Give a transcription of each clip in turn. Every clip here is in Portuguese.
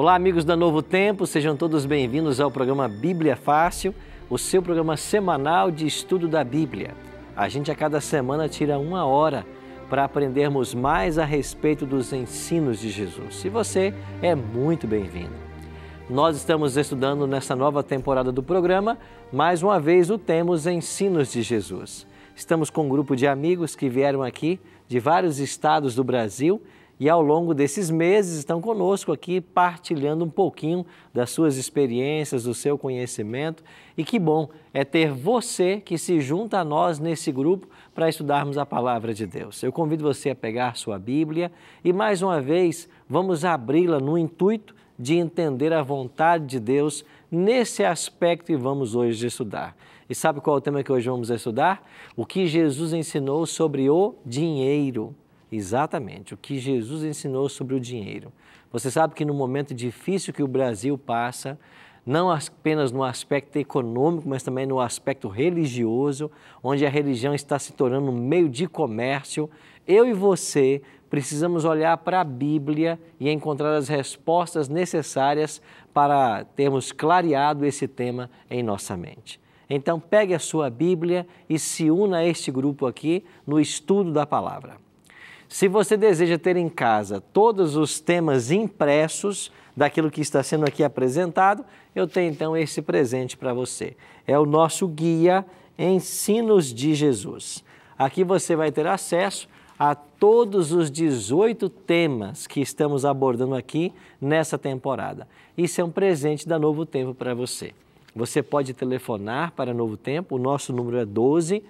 Olá, amigos da Novo Tempo, sejam todos bem-vindos ao programa Bíblia Fácil, o seu programa semanal de estudo da Bíblia. A gente a cada semana tira uma hora para aprendermos mais a respeito dos ensinos de Jesus. E você é muito bem-vindo. Nós estamos estudando nessa nova temporada do programa, mais uma vez o tema Os Ensinos de Jesus. Estamos com um grupo de amigos que vieram aqui de vários estados do Brasil e ao longo desses meses estão conosco aqui partilhando um pouquinho das suas experiências, do seu conhecimento. E que bom é ter você que se junta a nós nesse grupo para estudarmos a Palavra de Deus. Eu convido você a pegar sua Bíblia e mais uma vez vamos abri-la no intuito de entender a vontade de Deus nesse aspecto que vamos hoje estudar. E sabe qual é o tema que hoje vamos estudar? O que Jesus ensinou sobre o dinheiro. Exatamente, o que Jesus ensinou sobre o dinheiro. Você sabe que no momento difícil que o Brasil passa, não apenas no aspecto econômico, mas também no aspecto religioso, onde a religião está se tornando um meio de comércio, eu e você precisamos olhar para a Bíblia e encontrar as respostas necessárias para termos clareado esse tema em nossa mente. Então, pegue a sua Bíblia e se una a este grupo aqui no estudo da palavra. Se você deseja ter em casa todos os temas impressos daquilo que está sendo aqui apresentado, eu tenho então esse presente para você. É o nosso guia Ensinos de Jesus. Aqui você vai ter acesso a todos os 18 temas que estamos abordando aqui nessa temporada. Isso é um presente da Novo Tempo para você. Você pode telefonar para Novo Tempo, o nosso número é 12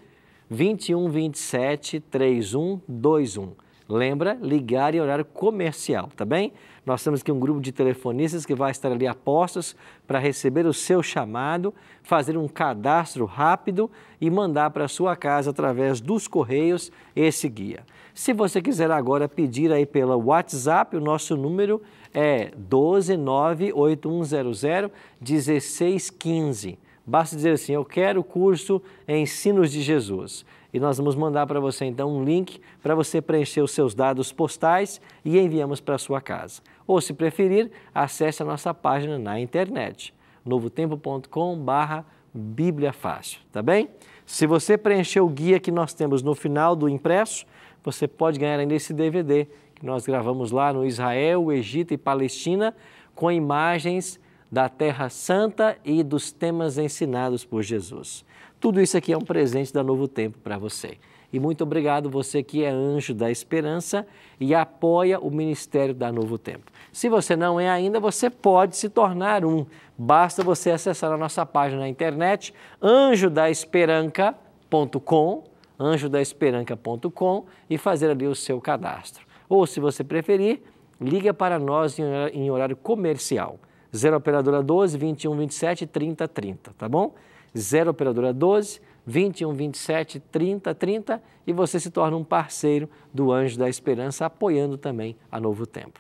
21 27 3121. Lembra, ligar em horário comercial, tá bem? Nós temos aqui um grupo de telefonistas que vai estar ali a postos para receber o seu chamado, fazer um cadastro rápido e mandar para a sua casa através dos correios esse guia. Se você quiser agora pedir aí pelo WhatsApp, o nosso número é 12981001615. Basta dizer assim, eu quero o curso Ensinos de Jesus. E nós vamos mandar para você então um link para você preencher os seus dados postais e enviamos para a sua casa. Ou se preferir, acesse a nossa página na internet, novotempo.com/Bíblia Fácil, tá bem? Se você preencher o guia que nós temos no final do impresso, você pode ganhar ainda esse DVD que nós gravamos lá no Israel, Egito e Palestina com imagens da Terra Santa e dos temas ensinados por Jesus. Tudo isso aqui é um presente da Novo Tempo para você. E muito obrigado você que é anjo da esperança e apoia o ministério da Novo Tempo. Se você não é ainda, você pode se tornar um. Basta você acessar a nossa página na internet, anjodaesperanca.com e fazer ali o seu cadastro. Ou, se você preferir, liga para nós em horário comercial. 0 Operadora 12 21 27 30 30, tá bom? 0 Operadora 12 21 27 30 30 e você se torna um parceiro do Anjo da Esperança, apoiando também a Novo Tempo.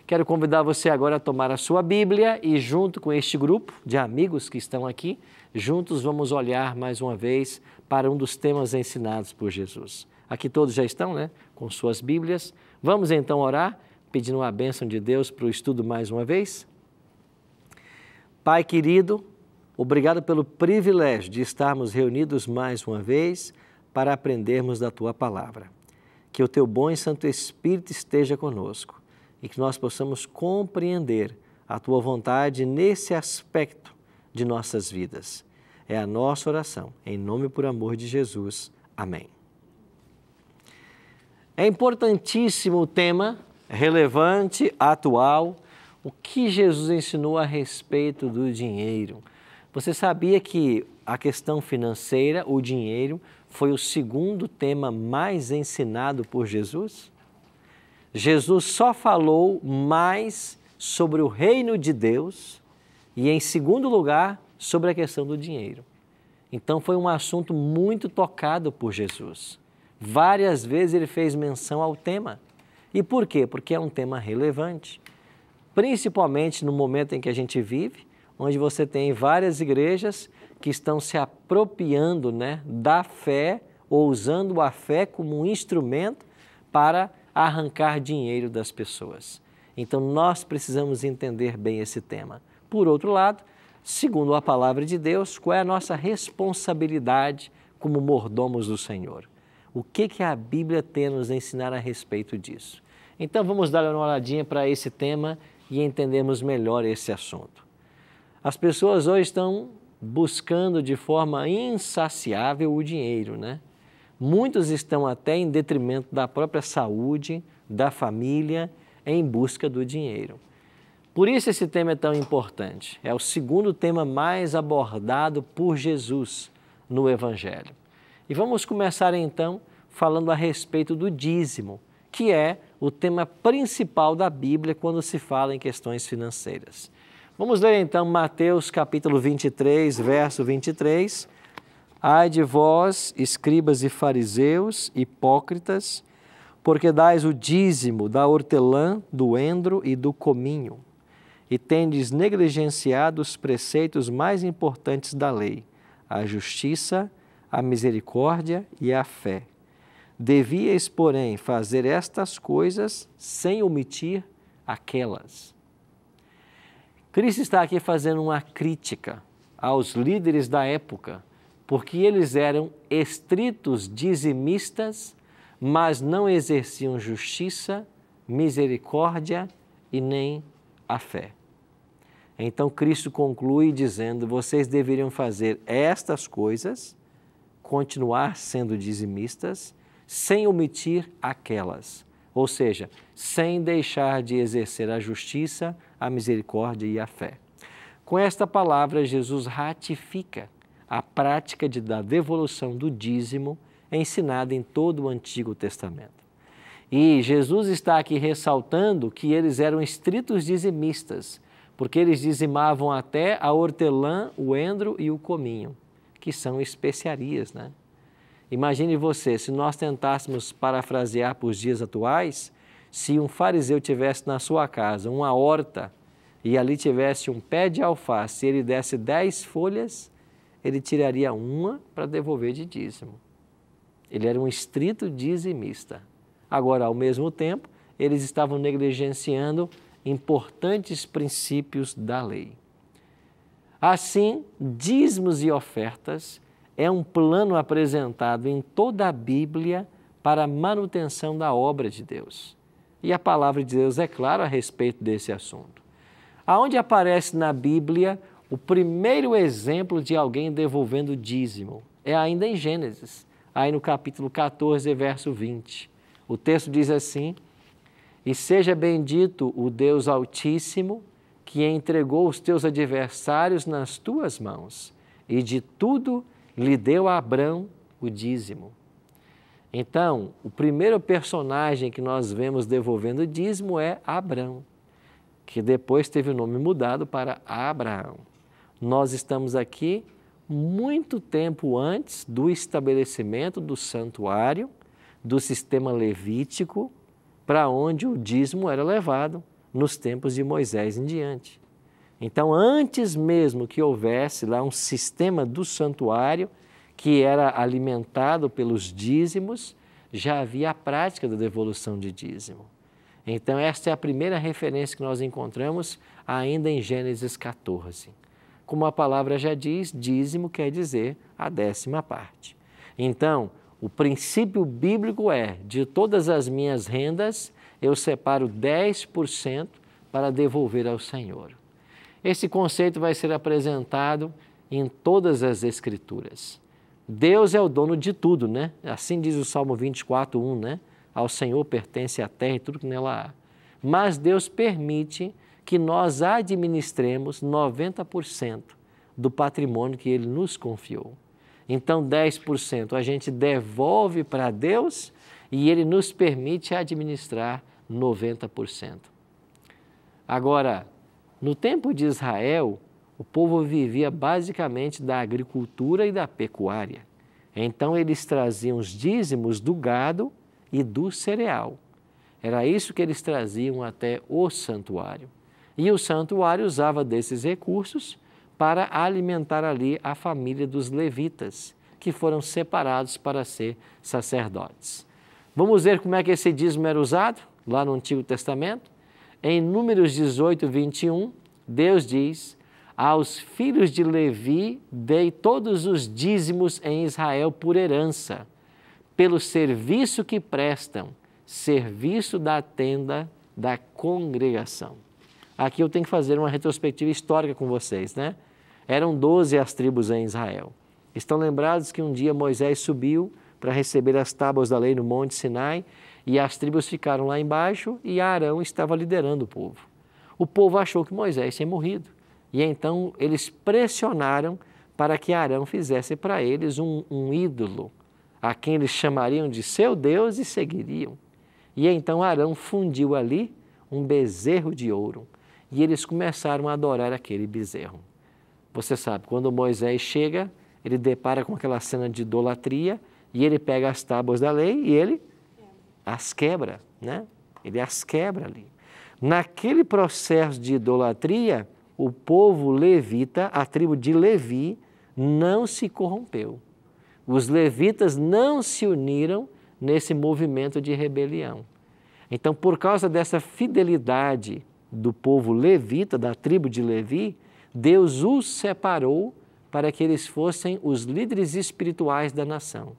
Quero convidar você agora a tomar a sua Bíblia e junto com este grupo de amigos que estão aqui, juntos vamos olhar mais uma vez para um dos temas ensinados por Jesus. Aqui todos já estão, né? Com suas Bíblias. Vamos então orar, pedindo a bênção de Deus para o estudo mais uma vez? Pai querido, obrigado pelo privilégio de estarmos reunidos mais uma vez para aprendermos da Tua Palavra. Que o Teu bom e Santo Espírito esteja conosco e que nós possamos compreender a Tua vontade nesse aspecto de nossas vidas. É a nossa oração, em nome e por amor de Jesus. Amém. É importantíssimo o tema, relevante, atual, o que Jesus ensinou a respeito do dinheiro. Você sabia que a questão financeira, o dinheiro, foi o segundo tema mais ensinado por Jesus? Jesus só falou mais sobre o reino de Deus e, em segundo lugar, sobre a questão do dinheiro. Então, foi um assunto muito tocado por Jesus. Várias vezes ele fez menção ao tema. E por quê? Porque é um tema relevante. Principalmente no momento em que a gente vive, onde você tem várias igrejas que estão se apropriando, né, da fé ou usando a fé como um instrumento para arrancar dinheiro das pessoas. Então nós precisamos entender bem esse tema. Por outro lado, segundo a palavra de Deus, qual é a nossa responsabilidade como mordomos do Senhor? O que a Bíblia tem a nos ensinar a respeito disso? Então vamos dar uma olhadinha para esse tema e entendermos melhor esse assunto. As pessoas hoje estão buscando de forma insaciável o dinheiro, né? Muitos estão até em detrimento da própria saúde, da família, em busca do dinheiro. Por isso esse tema é tão importante. É o segundo tema mais abordado por Jesus no Evangelho. E vamos começar então falando a respeito do dízimo, que é o tema principal da Bíblia quando se fala em questões financeiras. Vamos ler então Mateus capítulo 23, verso 23. Ai de vós, escribas e fariseus, hipócritas, porque dais o dízimo da hortelã, do endro e do cominho, e tendes negligenciado os preceitos mais importantes da lei, a justiça, a misericórdia e a fé. Devíeis, porém, fazer estas coisas sem omitir aquelas. Cristo está aqui fazendo uma crítica aos líderes da época, porque eles eram estritos dizimistas, mas não exerciam justiça, misericórdia e nem a fé. Então Cristo conclui dizendo, vocês deveriam fazer estas coisas, continuar sendo dizimistas, sem omitir aquelas, ou seja, sem deixar de exercer a justiça, a misericórdia e a fé. Com esta palavra, Jesus ratifica a prática da devolução do dízimo ensinada em todo o Antigo Testamento. E Jesus está aqui ressaltando que eles eram estritos dizimistas, porque eles dizimavam até a hortelã, o endro e o cominho, que são especiarias, né? Imagine você, se nós tentássemos parafrasear para os dias atuais, se um fariseu tivesse na sua casa uma horta e ali tivesse um pé de alface e ele desse 10 folhas, ele tiraria uma para devolver de dízimo. Ele era um estrito dizimista. Agora, ao mesmo tempo, eles estavam negligenciando importantes princípios da lei. Assim, dízimos e ofertas é um plano apresentado em toda a Bíblia para a manutenção da obra de Deus. E a palavra de Deus é clara a respeito desse assunto. Aonde aparece na Bíblia o primeiro exemplo de alguém devolvendo dízimo? É ainda em Gênesis, aí no capítulo 14, verso 20. O texto diz assim, e seja bendito o Deus Altíssimo, que entregou os teus adversários nas tuas mãos, e de tudo lhe deu a Abrão o dízimo. Então, o primeiro personagem que nós vemos devolvendo o dízimo é Abrão, que depois teve o nome mudado para Abraão. Nós estamos aqui muito tempo antes do estabelecimento do santuário, do sistema levítico, para onde o dízimo era levado nos tempos de Moisés em diante. Então, antes mesmo que houvesse lá um sistema do santuário que era alimentado pelos dízimos, já havia a prática da devolução de dízimo. Então, esta é a primeira referência que nós encontramos ainda em Gênesis 14. Como a palavra já diz, dízimo quer dizer a 10ª parte. Então, o princípio bíblico é, de todas as minhas rendas, eu separo 10% para devolver ao Senhor. Esse conceito vai ser apresentado em todas as Escrituras. Deus é o dono de tudo, né? Assim diz o Salmo 24:1, né? Ao Senhor pertence a terra e tudo que nela há. Mas Deus permite que nós administremos 90% do patrimônio que Ele nos confiou. Então, 10% a gente devolve para Deus e Ele nos permite administrar 90%. Agora, no tempo de Israel, o povo vivia basicamente da agricultura e da pecuária. Então, eles traziam os dízimos do gado e do cereal. Era isso que eles traziam até o santuário. E o santuário usava desses recursos para alimentar ali a família dos levitas, que foram separados para ser sacerdotes. Vamos ver como é que esse dízimo era usado lá no Antigo Testamento? Em Números 18, 21, Deus diz: aos filhos de Levi dei todos os dízimos em Israel por herança, pelo serviço que prestam, serviço da tenda da congregação. Aqui eu tenho que fazer uma retrospectiva histórica com vocês, né? Eram 12 as tribos em Israel. Estão lembrados que um dia Moisés subiu para receber as tábuas da lei no Monte Sinai e as tribos ficaram lá embaixo e Arão estava liderando o povo. O povo achou que Moisés tinha morrido e então eles pressionaram para que Arão fizesse para eles um ídolo, a quem eles chamariam de seu Deus e seguiriam. E então Arão fundiu ali um bezerro de ouro e eles começaram a adorar aquele bezerro. Você sabe, quando Moisés chega, ele depara com aquela cena de idolatria e ele pega as tábuas da lei e ele as quebra, né? Ele as quebra ali. Naquele processo de idolatria, o povo levita, a tribo de Levi, não se corrompeu. Os levitas não se uniram nesse movimento de rebelião. Então, por causa dessa fidelidade do povo levita, da tribo de Levi, Deus os separou para que eles fossem os líderes espirituais da nação.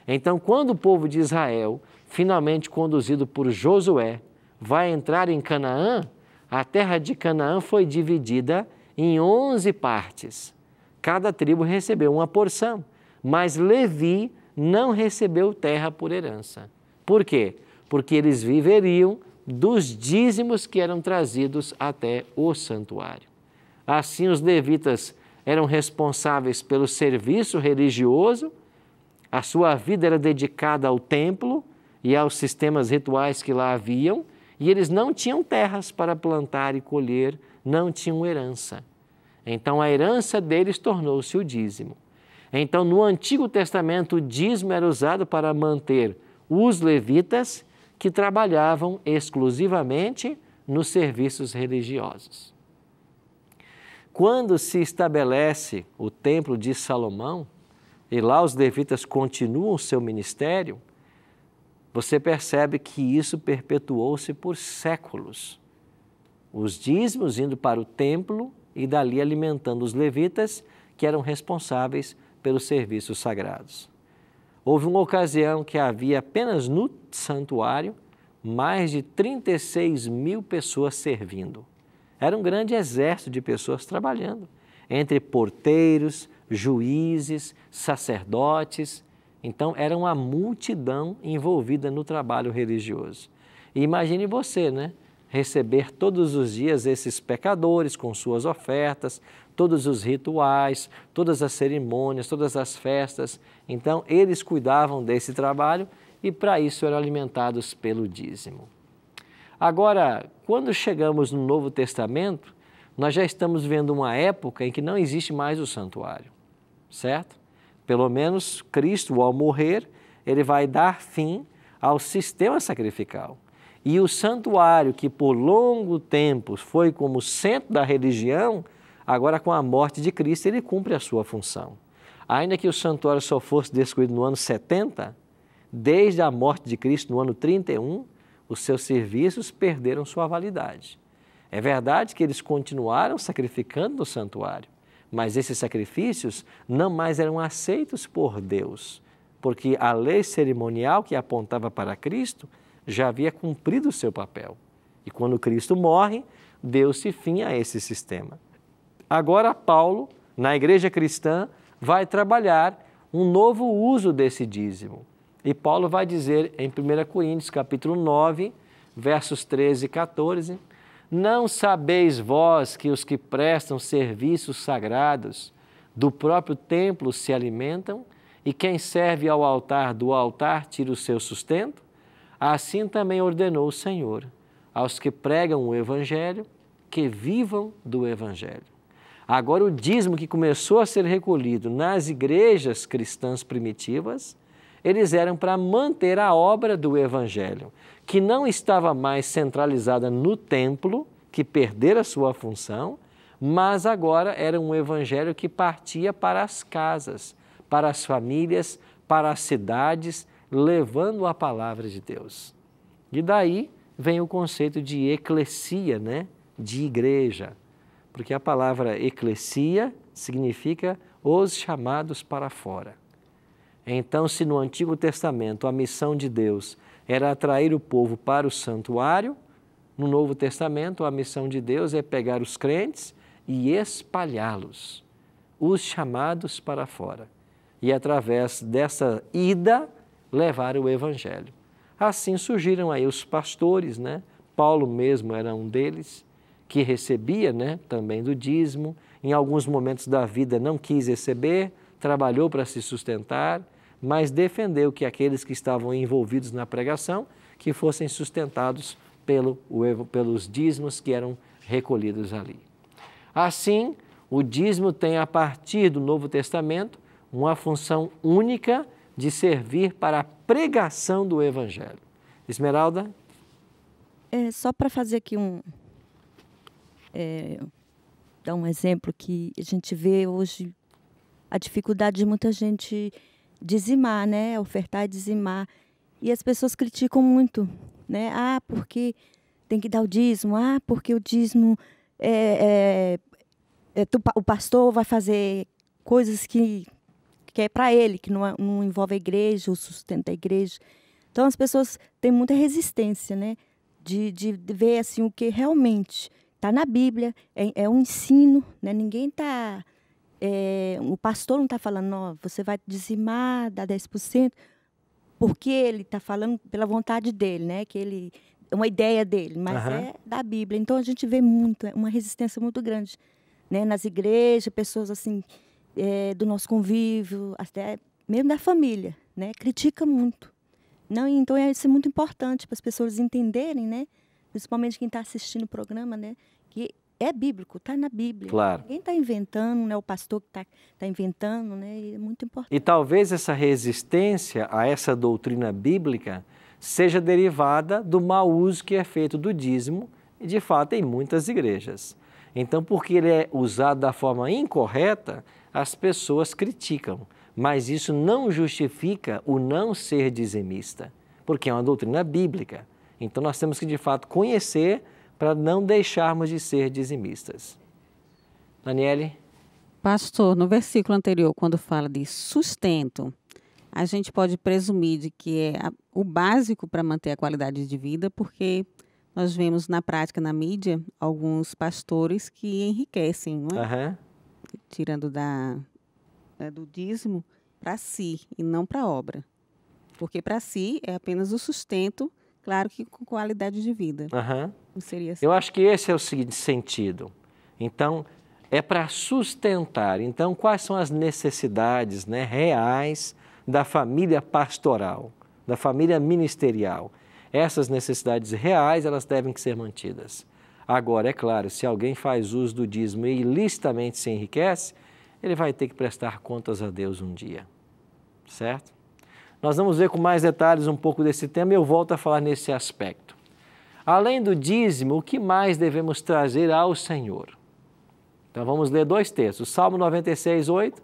Então, quando o povo de Israel, finalmente conduzido por Josué, vai entrar em Canaã, a terra de Canaã foi dividida em 11 partes. Cada tribo recebeu uma porção, mas Levi não recebeu terra por herança. Por quê? Porque eles viveriam dos dízimos que eram trazidos até o santuário. Assim, os levitas eram responsáveis pelo serviço religioso, a sua vida era dedicada ao templo e aos sistemas rituais que lá haviam, e eles não tinham terras para plantar e colher, não tinham herança. Então, a herança deles tornou-se o dízimo. Então, no Antigo Testamento, o dízimo era usado para manter os levitas que trabalhavam exclusivamente nos serviços religiosos. Quando se estabelece o Templo de Salomão, e lá os levitas continuam o seu ministério, você percebe que isso perpetuou-se por séculos. Os dízimos indo para o templo e dali alimentando os levitas, que eram responsáveis pelos serviços sagrados. Houve uma ocasião que havia apenas no santuário mais de 36 mil pessoas servindo. Era um grande exército de pessoas trabalhando, entre porteiros, juízes, sacerdotes. Então, era uma multidão envolvida no trabalho religioso. E imagine você, né? Receber todos os dias esses pecadores com suas ofertas, todos os rituais, todas as cerimônias, todas as festas. Então, eles cuidavam desse trabalho e para isso eram alimentados pelo dízimo. Agora, quando chegamos no Novo Testamento, nós já estamos vendo uma época em que não existe mais o santuário, certo? Pelo menos Cristo, ao morrer, ele vai dar fim ao sistema sacrificial. E o santuário, que por longo tempo foi como centro da religião, agora com a morte de Cristo, ele cumpre a sua função. Ainda que o santuário só fosse destruído no ano 70, desde a morte de Cristo no ano 31, os seus serviços perderam sua validade. É verdade que eles continuaram sacrificando no santuário, mas esses sacrifícios não mais eram aceitos por Deus, porque a lei cerimonial que apontava para Cristo já havia cumprido o seu papel. E quando Cristo morre, deu-se fim a esse sistema. Agora Paulo, na igreja cristã, vai trabalhar um novo uso desse dízimo. E Paulo vai dizer em 1 Coríntios, capítulo 9, versos 13 e 14, não sabeis vós que os que prestam serviços sagrados do próprio templo se alimentam e quem serve ao altar do altar tira o seu sustento? Assim também ordenou o Senhor aos que pregam o Evangelho que vivam do Evangelho. Agora o dízimo que começou a ser recolhido nas igrejas cristãs primitivas, eles eram para manter a obra do Evangelho, que não estava mais centralizada no templo, que perdera sua função, mas agora era um Evangelho que partia para as casas, para as famílias, para as cidades, levando a palavra de Deus. E daí vem o conceito de eclesia, né? De igreja. Porque a palavra eclesia significa os chamados para fora. Então, se no Antigo Testamento a missão de Deus era atrair o povo para o santuário, no Novo Testamento a missão de Deus é pegar os crentes e espalhá-los, os chamados para fora. E através dessa ida, levar o Evangelho. Assim surgiram aí os pastores, né? Paulo mesmo era um deles, que recebia, né, também do dízimo. Em alguns momentos da vida não quis receber, trabalhou para se sustentar, mas defendeu que aqueles que estavam envolvidos na pregação, que fossem sustentados pelos dízimos que eram recolhidos ali. Assim, o dízimo tem, a partir do Novo Testamento, uma função única de servir para a pregação do Evangelho. Esmeralda? Só para fazer aqui dar um exemplo que a gente vê hoje a dificuldade de muita gente dizimar, né? Ofertar e dizimar. E as pessoas criticam muito, né? Ah, porque tem que dar o dízimo. Ah, porque o dízimo o pastor vai fazer coisas que é para ele, que não envolve a igreja, o sustento da igreja. Então, as pessoas têm muita resistência, né? De ver assim, o que realmente está na Bíblia, é um ensino, né? Ninguém está... o pastor não está falando, não, você vai dizimar, dar 10%, porque ele está falando pela vontade dele, né? Uma ideia dele, mas é da Bíblia. Então, a gente vê uma resistência muito grande, né? Nas igrejas, pessoas assim, do nosso convívio, até mesmo da família, né? Critica muito. Não, então, isso é muito importante para as pessoas entenderem, né? Principalmente quem está assistindo o programa, né? Que é bíblico, está na Bíblia. Claro. Ninguém está inventando, né? O pastor que está inventando, né? E é muito importante. E talvez essa resistência a essa doutrina bíblica seja derivada do mau uso que é feito do dízimo, e de fato em muitas igrejas. Então, porque ele é usado da forma incorreta, as pessoas criticam. Mas isso não justifica o não ser dizimista, porque é uma doutrina bíblica. Então, nós temos que, de fato, conhecer para não deixarmos de ser dizimistas. Daniele? Pastor, no versículo anterior, quando fala de sustento, a gente pode presumir de que é o básico para manter a qualidade de vida, porque nós vemos na prática, na mídia, alguns pastores que enriquecem, não é? Tirando do dízimo para si e não para a obra. Porque para si é apenas o sustento, claro que com qualidade de vida. Não seria assim? Eu acho que esse é o seguinte sentido. Então, é para sustentar. Então, quais são as necessidades, né, reais da família pastoral, da família ministerial? Essas necessidades reais, elas devem ser mantidas. Agora, é claro, se alguém faz uso do dízimo e ilicitamente se enriquece, ele vai ter que prestar contas a Deus um dia, certo? Nós vamos ver com mais detalhes um pouco desse tema e eu volto a falar nesse aspecto. Além do dízimo, o que mais devemos trazer ao Senhor? Então vamos ler dois textos. Salmo 96, 8.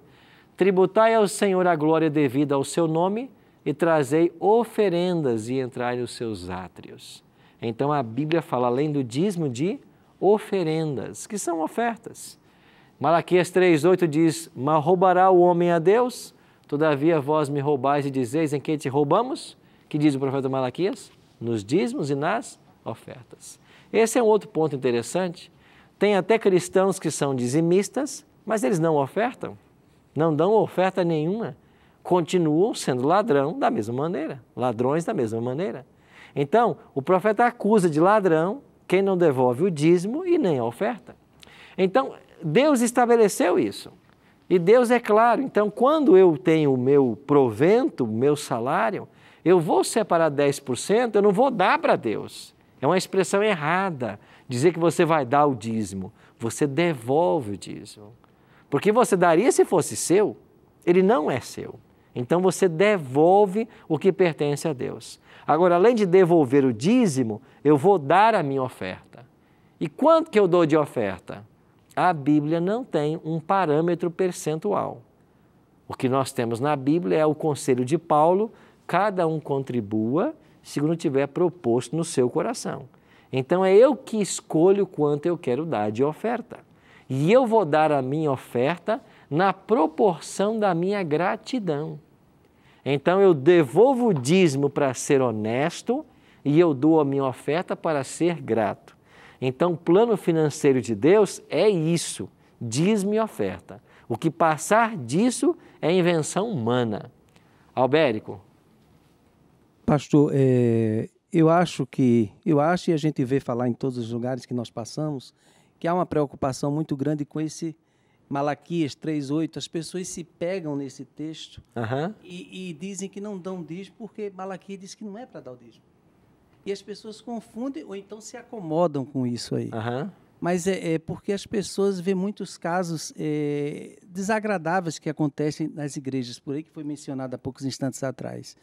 Tributai ao Senhor a glória devida ao seu nome e trazei oferendas e entrai nos seus átrios. Então a Bíblia fala, além do dízimo, de oferendas, que são ofertas. Malaquias 3,8 diz, mas roubará o homem a Deus? Todavia vós me roubais e dizeis em que te roubamos? Que diz o profeta Malaquias? Nos dízimos e nas ofertas. Esse é um outro ponto interessante. Tem até cristãos que são dizimistas, mas eles não ofertam, não dão oferta nenhuma. Continuam sendo ladrões da mesma maneira. Então, o profeta acusa de ladrão quem não devolve o dízimo e nem a oferta. Então, Deus estabeleceu isso. E Deus é claro. Então, quando eu tenho o meu provento, o meu salário, eu vou separar 10%, eu não vou dar para Deus. É uma expressão errada dizer que você vai dar o dízimo. Você devolve o dízimo. Porque você daria se fosse seu, ele não é seu. Então, você devolve o que pertence a Deus. Agora, além de devolver o dízimo, eu vou dar a minha oferta. E quanto que eu dou de oferta? A Bíblia não tem um parâmetro percentual. O que nós temos na Bíblia é o conselho de Paulo, cada um contribua segundo tiver proposto no seu coração. Então é eu que escolho quanto eu quero dar de oferta. E eu vou dar a minha oferta na proporção da minha gratidão. Então eu devolvo o dízimo para ser honesto e eu dou a minha oferta para ser grato. Então o plano financeiro de Deus é isso, dízimo e oferta. O que passar disso é invenção humana. Albérico. Pastor, eu acho e a gente vê falar em todos os lugares que nós passamos, que há uma preocupação muito grande com esse Malaquias 3:8. As pessoas se pegam nesse texto e dizem que não dão dízimo porque Malaquias diz que não é para dar o dízimo. E as pessoas confundem ou então se acomodam com isso aí. Mas é porque as pessoas vêem muitos casos desagradáveis que acontecem nas igrejas, por aí que foi mencionado há poucos instantes atrás.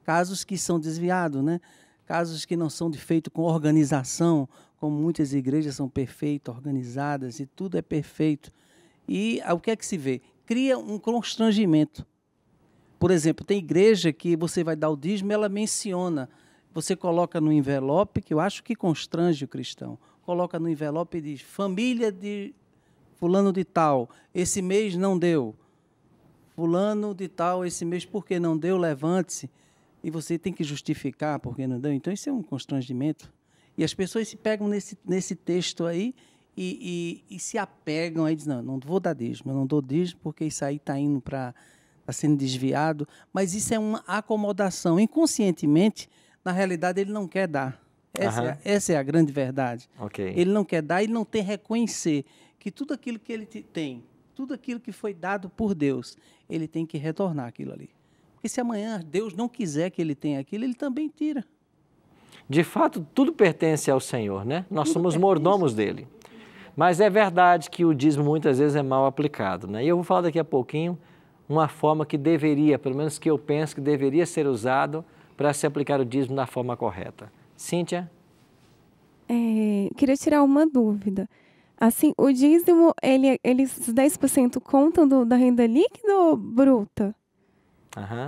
Casos que são desviados, né? Casos que não são feitos com organização, como muitas igrejas são perfeitas, organizadas e tudo é perfeito. E o que é que se vê? Cria um constrangimento. Por exemplo, tem igreja que você vai dar o dízimo, ela menciona, você coloca no envelope, que eu acho que constrange o cristão, coloca no envelope e diz, família de fulano de tal, esse mês não deu. Fulano de tal, esse mês por que não deu, levante-se. E você tem que justificar por que não deu. Então isso é um constrangimento. E as pessoas se pegam nesse texto aí e se apegam aí, dizem, não vou dar dízimo, eu não dou dízimo porque isso aí está indo para... está sendo desviado. Mas isso é uma acomodação. Inconscientemente, na realidade, ele não quer dar. Essa é a grande verdade. Ele não quer dar, ele não tem reconhecer que tudo aquilo que ele tem, tudo aquilo que foi dado por Deus, ele tem que retornar aquilo ali. Porque se amanhã Deus não quiser que ele tenha aquilo, ele também tira. De fato, tudo pertence ao Senhor, né? Nós somos mordomos dele. Mas é verdade que o dízimo muitas vezes é mal aplicado, né? E eu vou falar daqui a pouquinho uma forma que deveria, pelo menos que eu penso que deveria ser usado para se aplicar o dízimo da forma correta. Cíntia? Queria tirar uma dúvida. Assim, o dízimo, eles 10% contam da renda líquida ou bruta?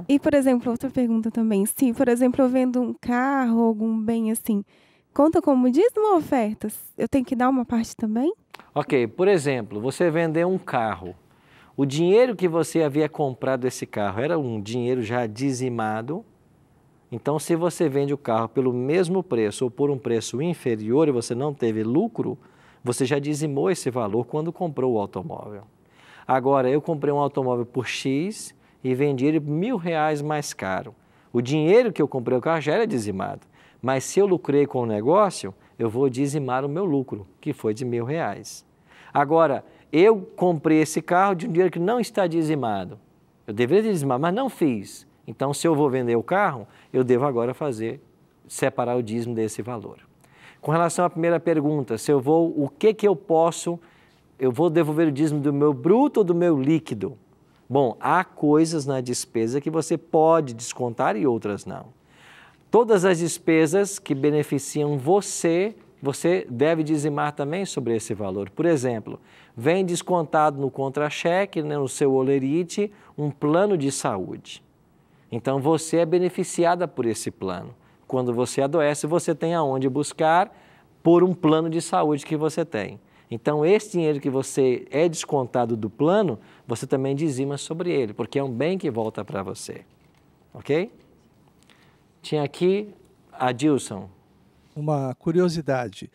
E, por exemplo, outra pergunta também. Se, por exemplo, eu vendo um carro, algum bem assim, conta como dízimo ou ofertas? Eu tenho que dar uma parte também? Ok, por exemplo, você vendeu um carro. O dinheiro que você havia comprado esse carro era um dinheiro já dizimado. Então, se você vende o carro pelo mesmo preço ou por um preço inferior e você não teve lucro, você já dizimou esse valor quando comprou o automóvel. Agora, eu comprei um automóvel por X e vendi ele por R$1.000 mais caro. O dinheiro que eu comprei o carro já era dizimado. Mas se eu lucrei com o negócio, eu vou dizimar o meu lucro, que foi de R$1.000. Agora, eu comprei esse carro de um dinheiro que não está dizimado. Eu deveria dizimar, mas não fiz. Então, se eu vou vender o carro, eu devo agora separar o dízimo desse valor. Com relação à primeira pergunta, o que eu posso, eu vou devolver o dízimo do meu bruto ou do meu líquido? Bom, há coisas na despesa que você pode descontar e outras não. Todas as despesas que beneficiam você deve dizimar também sobre esse valor. Por exemplo, vem descontado no contra-cheque, né, no seu holerite, um plano de saúde. Então, você é beneficiada por esse plano. Quando você adoece, você tem aonde buscar por um plano de saúde que você tem. Então, esse dinheiro que você é descontado do plano, você também dizima sobre ele, porque é um bem que volta para você. Ok? Tinha aqui a Dilson. Uma curiosidade.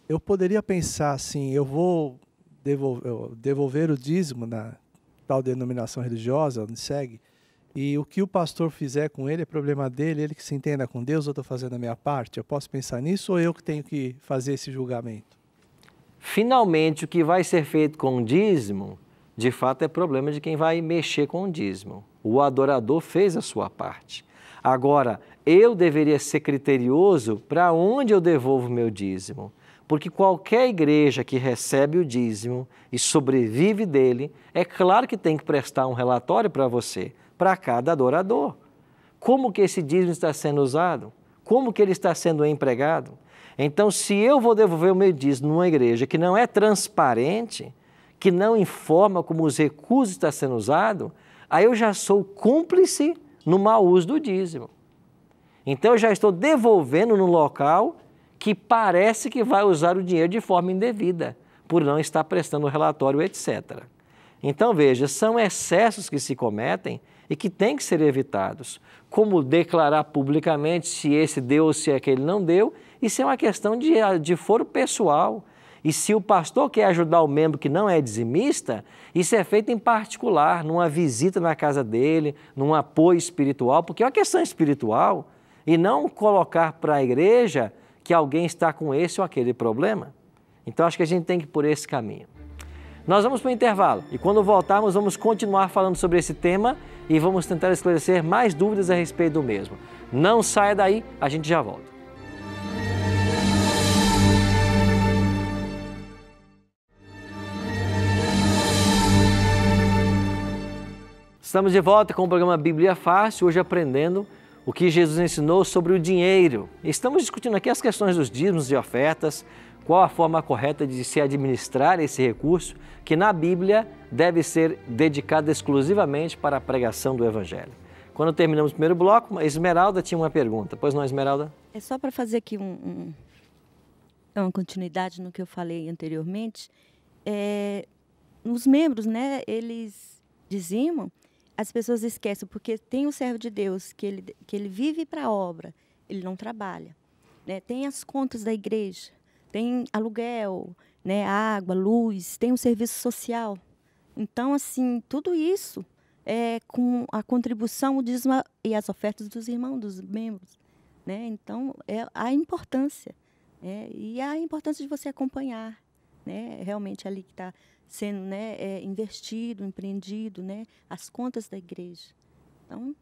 Eu poderia pensar assim, eu vou devolver o dízimo na tal denominação religiosa, onde segue, e o que o pastor fizer com ele é problema dele, ele que se entenda com Deus, eu estou fazendo a minha parte. Eu posso pensar nisso ou eu que tenho que fazer esse julgamento? Finalmente, o que vai ser feito com o dízimo, de fato é problema de quem vai mexer com o dízimo. O adorador fez a sua parte. Agora, eu deveria ser criterioso para onde eu devolvo meu dízimo. Porque qualquer igreja que recebe o dízimo e sobrevive dele, é claro que tem que prestar um relatório para você, para cada adorador. Como que esse dízimo está sendo usado? Como que ele está sendo empregado? Então, se eu vou devolver o meu dízimo numa igreja que não é transparente, que não informa como os recursos estão sendo usados, aí eu já sou cúmplice no mau uso do dízimo. Então eu já estou devolvendo no local que parece que vai usar o dinheiro de forma indevida, por não estar prestando o relatório, etc. Então veja, são excessos que se cometem e que têm que ser evitados, como declarar publicamente se esse deu ou se aquele não deu. Isso é uma questão de foro pessoal. E se o pastor quer ajudar o membro que não é dizimista, isso é feito em particular, numa visita na casa dele, num apoio espiritual, porque é uma questão espiritual, e não colocar para a igreja que alguém está com esse ou aquele problema. Então, acho que a gente tem que ir por esse caminho. Nós vamos para o intervalo e quando voltarmos vamos continuar falando sobre esse tema e vamos tentar esclarecer mais dúvidas a respeito do mesmo. Não saia daí, a gente já volta. Estamos de volta com o programa Bíblia Fácil, hoje aprendendo o que Jesus ensinou sobre o dinheiro. Estamos discutindo aqui as questões dos dízimos e ofertas, qual a forma correta de se administrar esse recurso, que na Bíblia deve ser dedicado exclusivamente para a pregação do Evangelho. Quando terminamos o primeiro bloco, a Esmeralda tinha uma pergunta. Pois não, Esmeralda? É só para fazer aqui uma continuidade no que eu falei anteriormente. Os membros, né, eles dizimam, as pessoas esquecem, porque tem o servo de Deus, que ele vive para a obra, ele não trabalha. Né? Tem as contas da igreja, tem aluguel, né, água, luz, tem um serviço social. Então, assim, tudo isso é com a contribuição, o dízimo e as ofertas dos irmãos, dos membros. Né? Então, é a importância. E a importância de você acompanhar, né, realmente ali que está sendo, né, investido, empreendido, né, as contas da igreja. Então,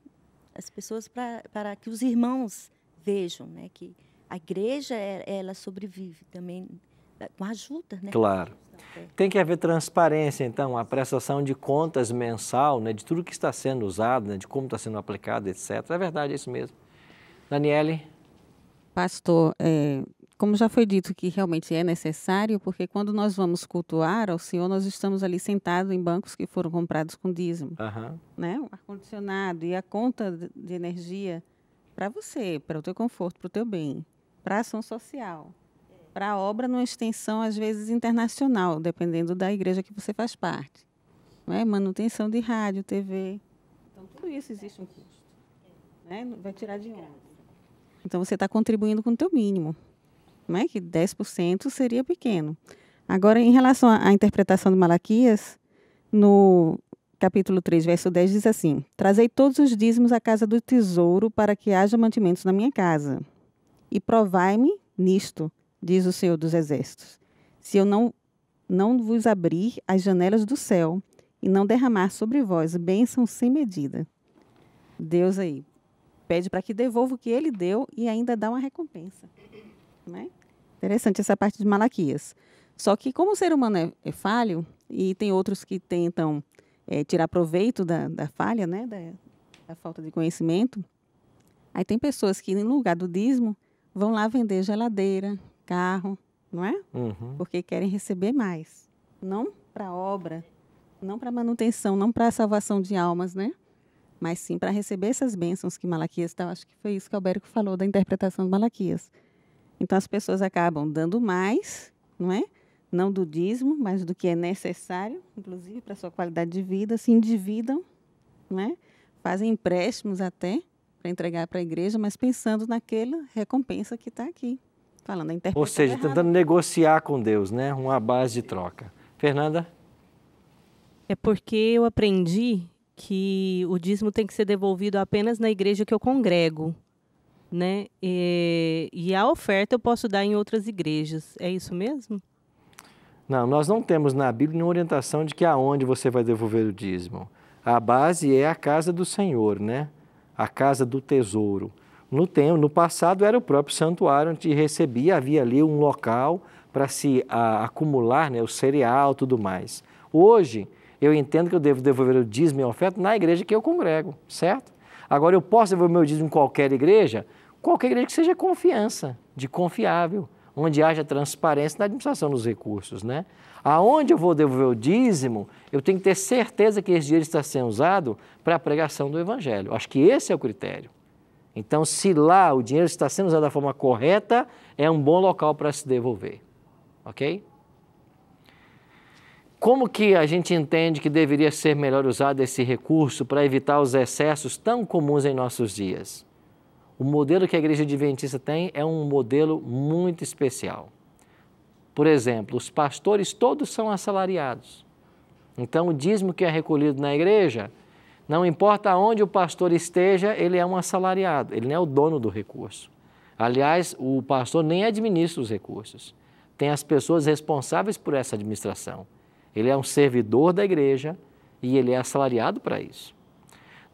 as pessoas, para que os irmãos vejam, né, que a igreja, ela sobrevive também com ajuda. Né? Claro. Tem que haver transparência, então, a prestação de contas mensal, né, de tudo que está sendo usado, né, de como está sendo aplicado, etc. É verdade, é isso mesmo. Daniele? Pastor, como já foi dito que realmente é necessário, porque quando nós vamos cultuar ao Senhor, nós estamos ali sentados em bancos que foram comprados com dízimo. Né? O ar-condicionado e a conta de energia para você, para o teu conforto, para o teu bem, para a ação social, para a obra numa extensão, às vezes, internacional, dependendo da igreja que você faz parte. Né? Manutenção de rádio, TV. Então, tudo isso existe um custo. Né? Vai tirar de onde? Então, você está contribuindo com o teu mínimo. Não é? Que 10% seria pequeno. Agora, em relação à interpretação de Malaquias, no capítulo 3, verso 10, diz assim: Trazei todos os dízimos à casa do tesouro para que haja mantimentos na minha casa. E provai-me nisto, diz o Senhor dos Exércitos, se eu não vos abrir as janelas do céu e não derramar sobre vós bênção sem medida. Deus aí pede para que devolva o que ele deu e ainda dá uma recompensa. Né? Interessante essa parte de Malaquias. Só que como o ser humano é falho, e tem outros que tentam tirar proveito da falha, né? da falta de conhecimento, aí tem pessoas que, no lugar do dízimo, vão lá vender geladeira, carro, não é? Uhum. Porque querem receber mais. Não para obra, não para manutenção, não para a salvação de almas, né? Mas sim para receber essas bênçãos que Malaquias está. Acho que foi isso que o Albérico falou da interpretação de Malaquias. Então, as pessoas acabam dando mais, não é? Não do dízimo, mas do que é necessário, inclusive para a sua qualidade de vida, se endividam, não é? Fazem empréstimos até para entregar para a igreja, mas pensando naquela recompensa que está aqui, falando da interpretação. Ou seja, tentando negociar com Deus, né? Uma base de troca. Fernanda? É porque eu aprendi que o dízimo tem que ser devolvido apenas na igreja que eu congrego. Né? E a oferta eu posso dar em outras igrejas. É isso mesmo? Não, nós não temos na Bíblia nenhuma orientação de que aonde você vai devolver o dízimo. A base é a casa do Senhor, né? A casa do tesouro. No passado era o próprio santuário onde recebia, havia ali um local para se acumular, né, o cereal e tudo mais. Hoje, eu entendo que eu devo devolver o dízimo e a oferta na igreja que eu congrego, certo? Agora, eu posso devolver meu dízimo em qualquer igreja que seja confiável, onde haja transparência na administração dos recursos, né? Aonde eu vou devolver o dízimo, eu tenho que ter certeza que esse dinheiro está sendo usado para a pregação do Evangelho. Acho que esse é o critério. Então, se lá o dinheiro está sendo usado da forma correta, é um bom local para se devolver. Ok? Como que a gente entende que deveria ser melhor usado esse recurso para evitar os excessos tão comuns em nossos dias? O modelo que a Igreja Adventista tem é um modelo muito especial. Por exemplo, os pastores todos são assalariados. Então, o dízimo que é recolhido na igreja, não importa onde o pastor esteja, ele é um assalariado, ele não é o dono do recurso. Aliás, o pastor nem administra os recursos. Tem as pessoas responsáveis por essa administração. Ele é um servidor da igreja e ele é assalariado para isso.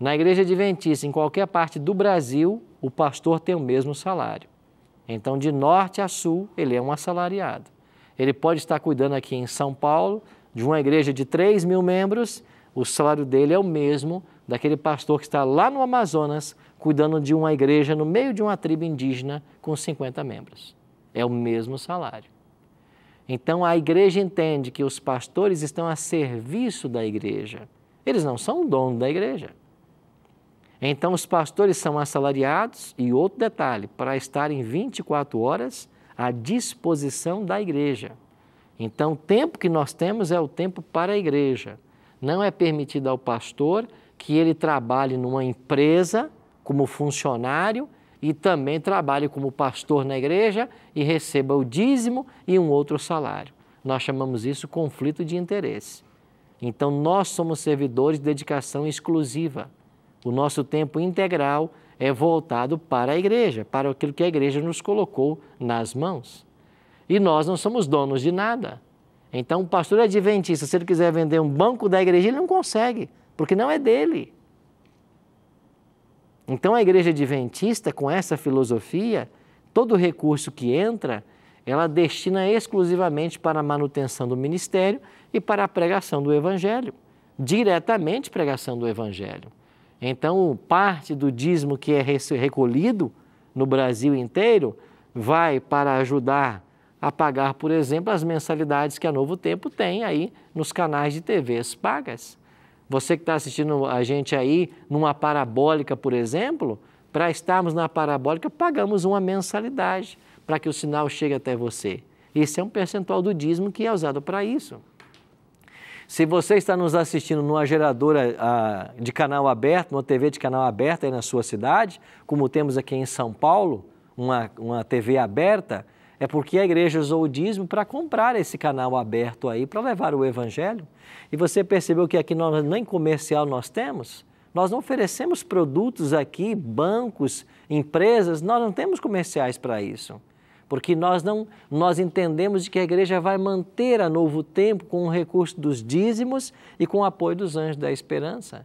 Na Igreja Adventista, em qualquer parte do Brasil, o pastor tem o mesmo salário. Então, de norte a sul, ele é um assalariado. Ele pode estar cuidando aqui em São Paulo de uma igreja de 3 mil membros, o salário dele é o mesmo daquele pastor que está lá no Amazonas, cuidando de uma igreja no meio de uma tribo indígena com 50 membros. É o mesmo salário. Então, a igreja entende que os pastores estão a serviço da igreja. Eles não são o dono da igreja. Então, os pastores são assalariados e outro detalhe, para estarem 24 horas à disposição da igreja. Então, o tempo que nós temos é o tempo para a igreja. Não é permitido ao pastor que ele trabalhe numa empresa como funcionário e também trabalhe como pastor na igreja e receba o dízimo e um outro salário. Nós chamamos isso conflito de interesse. Então, nós somos servidores de dedicação exclusiva. O nosso tempo integral é voltado para a igreja, para aquilo que a igreja nos colocou nas mãos. E nós não somos donos de nada. Então, o pastor adventista, se ele quiser vender um banco da igreja, ele não consegue, porque não é dele. Então, a igreja adventista, com essa filosofia, todo o recurso que entra, ela destina exclusivamente para a manutenção do ministério e para a pregação do evangelho, diretamente pregação do evangelho. Então, parte do dízimo que é recolhido no Brasil inteiro vai para ajudar a pagar, por exemplo, as mensalidades que a Novo Tempo tem aí nos canais de TVs pagas. Você que está assistindo a gente aí numa parabólica, por exemplo, para estarmos na parabólica, pagamos uma mensalidade para que o sinal chegue até você. Esse é um percentual do dízimo que é usado para isso. Se você está nos assistindo numa geradora de canal aberto, numa TV de canal aberto aí na sua cidade, como temos aqui em São Paulo, uma TV aberta, é porque a igreja usou o dízimo para comprar esse canal aberto aí, para levar o evangelho. E você percebeu que aqui nem comercial nós temos? Nós não oferecemos produtos aqui, bancos, empresas, nós não temos comerciais para isso. Porque nós entendemos de que a igreja vai manter a Novo Tempo com o recurso dos dízimos e com o apoio dos anjos da esperança.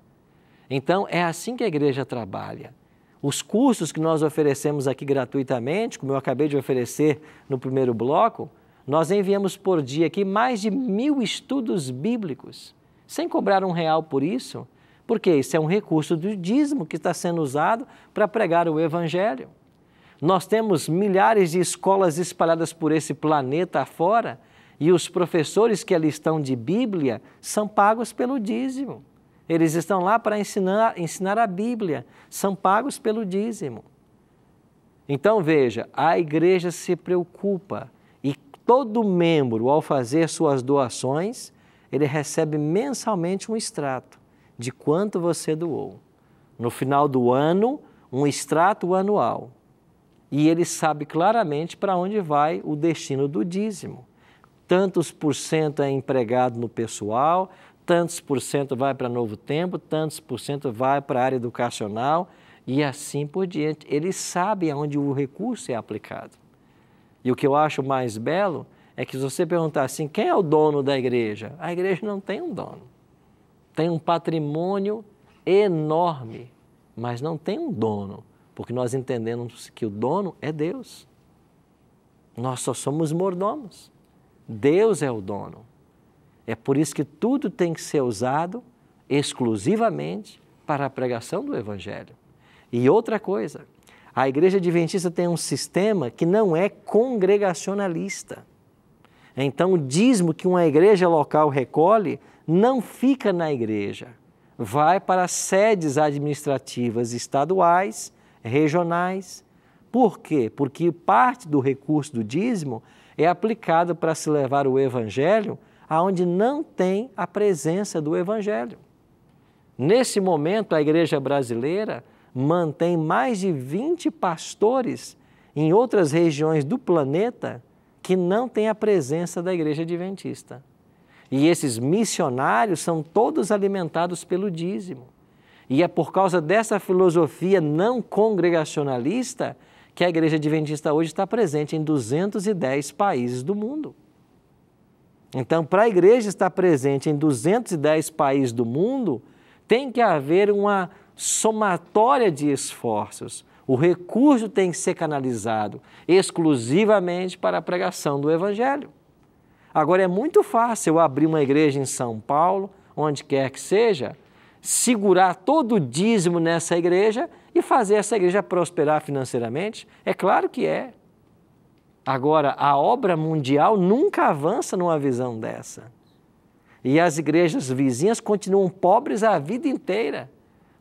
Então, é assim que a igreja trabalha. Os cursos que nós oferecemos aqui gratuitamente, como eu acabei de oferecer no primeiro bloco, nós enviamos por dia aqui mais de 1000 estudos bíblicos, sem cobrar R$1 por isso, porque isso é um recurso do dízimo que está sendo usado para pregar o evangelho. Nós temos milhares de escolas espalhadas por esse planeta afora e os professores que ali estão de Bíblia são pagos pelo dízimo. Eles estão lá para ensinar a Bíblia, são pagos pelo dízimo. Então veja, a igreja se preocupa e todo membro, ao fazer suas doações, ele recebe mensalmente um extrato de quanto você doou. No final do ano, um extrato anual. E ele sabe claramente para onde vai o destino do dízimo. Tantos por cento é empregado no pessoal, tantos por cento vai para Novo Tempo, tantos por cento vai para a área educacional e assim por diante. Ele sabe aonde o recurso é aplicado. E o que eu acho mais belo é que se você perguntar assim, quem é o dono da igreja? A igreja não tem um dono. Tem um patrimônio enorme, mas não tem um dono. Porque nós entendemos que o dono é Deus. Nós só somos mordomos. Deus é o dono. É por isso que tudo tem que ser usado exclusivamente para a pregação do evangelho. E outra coisa, a igreja adventista tem um sistema que não é congregacionalista. Então, o dízimo que uma igreja local recolhe não fica na igreja. Vai para as sedes administrativas estaduais regionais. Por quê? Porque parte do recurso do dízimo é aplicado para se levar o Evangelho aonde não tem a presença do Evangelho. Nesse momento, a igreja brasileira mantém mais de 20 pastores em outras regiões do planeta que não têm a presença da igreja adventista. E esses missionários são todos alimentados pelo dízimo. E é por causa dessa filosofia não congregacionalista que a igreja adventista hoje está presente em 210 países do mundo. Então, para a igreja estar presente em 210 países do mundo, tem que haver uma somatória de esforços. O recurso tem que ser canalizado exclusivamente para a pregação do Evangelho. Agora, é muito fácil eu abrir uma igreja em São Paulo, onde quer que seja, segurar todo o dízimo nessa igreja e fazer essa igreja prosperar financeiramente? É claro que é. Agora, a obra mundial nunca avança numa visão dessa. E as igrejas vizinhas continuam pobres a vida inteira,